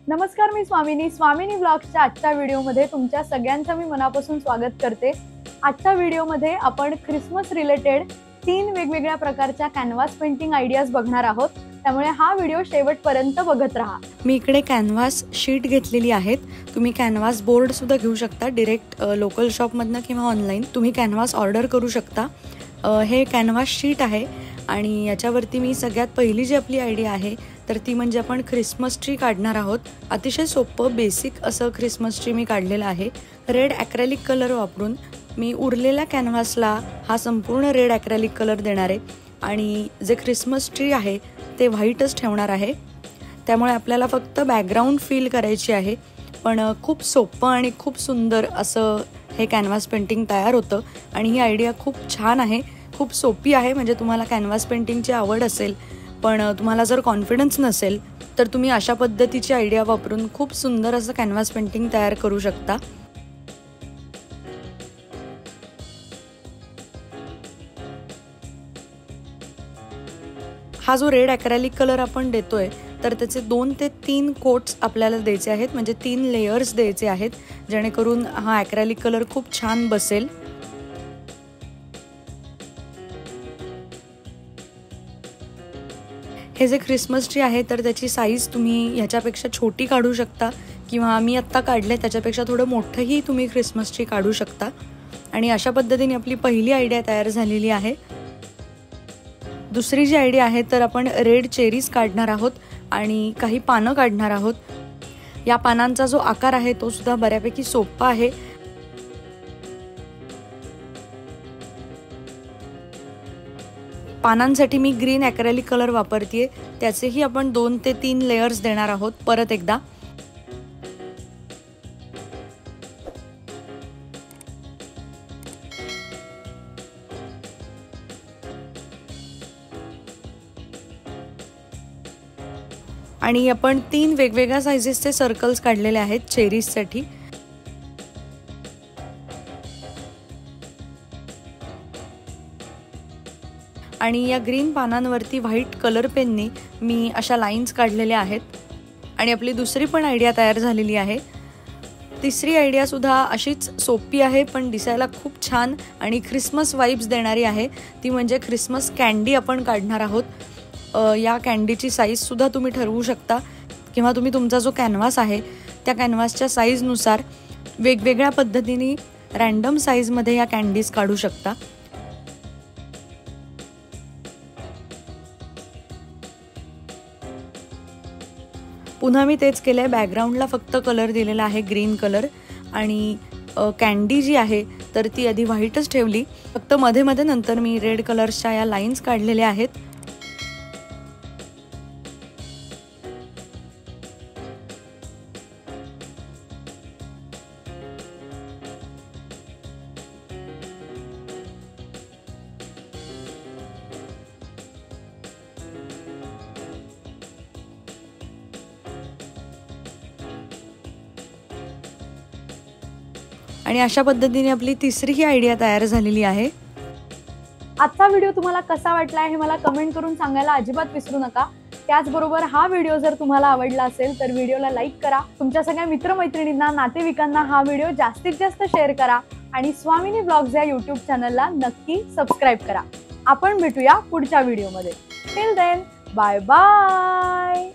नमस्कार, मी स्वामिनी ब्लॉग्सच्या आजच्या व्हिडिओमध्ये तुमच्या सगळ्यांचं मी मनापासून स्वागत करते। आजच्या व्हिडिओमध्ये आपण ख्रिसमस रिलेटेड 3 वेगवेगळ्या प्रकारच्या कॅनव्हास पेंटिंग आयडियाज बघणार आहोत, त्यामुळे हा व्हिडिओ शेवटपर्यंत बघत राहा। मी इकडे कॅनव्हास शीट घेतलेली आहेत। तुम्ही कॅनव्हास बोर्ड सुद्धा घेऊ शकता, डायरेक्ट लोकल शॉपमधनं किंवा ऑनलाइन तुम्ही कॅनव्हास ऑर्डर करू शकता। हे कॅनव्हास शीट आहे आणि याच्यावरती मी सगळ्यात पहिली जी आपली आयडिया आहे तर ती म्हणजे आपण ख्रिसमस ट्री काढणार आहोत। अतिशय सोपं बेसिक असं ख्रिसमस ट्री मी काढलेलं आहे। रेड ॲक्रेलिक कलर वापरून मी उरलेल्या कॅनव्हासला हा संपूर्ण रेड ॲक्रेलिक कलर देणार आहे आणि जे ख्रिसमस ट्री आहे ते व्हाईटच ठेवणार आहे। त्यामुळे आपल्याला फक्त बॅकग्राऊंड फील करायची आहे, पण खूप सोपं आणि खूप सुंदर असं हे कॅनव्हास पेंटिंग तयार होतं। आणि ही आयडिया खूप छान आहे, खूप सोपी आहे। म्हणजे तुम्हाला कॅनव्हास पेंटिंगची आवड असेल पण तुम्हाला जर कॉन्फिडन्स नसेल तर तुम्ही अशा पद्धतीची आयडिया वापरून खूप सुंदर असं कॅनव्हास पेंटिंग तयार करू शकता। हा जो रेड ॲक्रेलिक कलर आपण देतोय तर त्याचे 2 ते 3 कोट्स आपल्याला द्यायचे आहेत, म्हणजे 3 लेयर्स द्यायचे आहेत, जेणेकरून हा ॲक्रेलिक कलर खूप छान बसेल। हे जे ख्रिसमस ट्री आहे तर त्याची साईज तुम्ही ह्याच्यापेक्षा छोटी काढू शकता किंवा मी आत्ता काढले त्याच्यापेक्षा थोडं मोठंही तुम्ही ख्रिसमस ट्री काढू शकता। आणि अशा पद्धतीने आपली पहिली आयडिया तयार झालेली आहे। दुसरी जी आयडिया आहे तर आपण रेड चेरीज काढणार आहोत आणि काही पानं काढणार आहोत। या पानांचा जो आकार आहे तो सुद्धा बऱ्यापैकी सोपा आहे। पानांसाठी मी ग्रीन ॲक्रेलिक कलर वापरतेय, त्याचेही आपण 2 ते 3 लेयर्स देणार आहोत परत एकदा। आणि आपण 3 वेगवेगळ्या साइजेसचे सर्कल्स काढलेले आहेत चेरीजसाठी। आणि या ग्रीन पानांवरती व्हाईट कलर पेनने मी अशा लाईन्स काढलेल्या आहेत। आणि आपली दुसरी पण आयडिया तयार झालेली आहे। तिसरी आयडिया सुद्धा अशीच सोपी आहे पण दिसायला खूप छान आणि ख्रिसमस वाइब्स देणारी आहे। ती म्हणजे ख्रिसमस कॅन्डी आपण काढणार आहोत। या कॅन्डीची साईज सुद्धा तुम्ही ठरवू शकता किंवा तुम्ही तुमचा जो कॅनव्हास आहे त्या कॅनव्हासच्या साईजनुसार वेगवेगळ्या पद्धतीने रँडम साईजमध्ये या कॅन्डीज काढू शकता। पुन्हा मी तेच केलंय, बॅकग्राऊंडला फक्त कलर दिलेला आहे ग्रीन कलर आणि कॅन्डी जी आहे तर ती आधी व्हाईटच ठेवली, फक्त मध्ये मध्ये नंतर मी रेड कलर्सच्या या लाईन्स काढलेल्या आहेत। आणि अशा पद्धतीने आपली तिसरी ही आयडिया तयार झालेली आहे। आजचा व्हिडिओ तुम्हाला कसा वाटला हे मला कमेंट करून सांगायला अजिबात विसरू नका। त्याचबरोबर हा व्हिडिओ जर तुम्हाला आवडला असेल तर व्हिडिओला लाईक करा, तुमच्या सगळ्या मित्रमैत्रिणींना नातेवाईकांना हा व्हिडिओ जास्तीत जास्त शेअर करा आणि स्वामिनी ब्लॉग्स या YouTube चॅनलला नक्की सबस्क्राइब करा। आपण भेटूया पुढच्या व्हिडिओमध्ये। Till then, bye bye.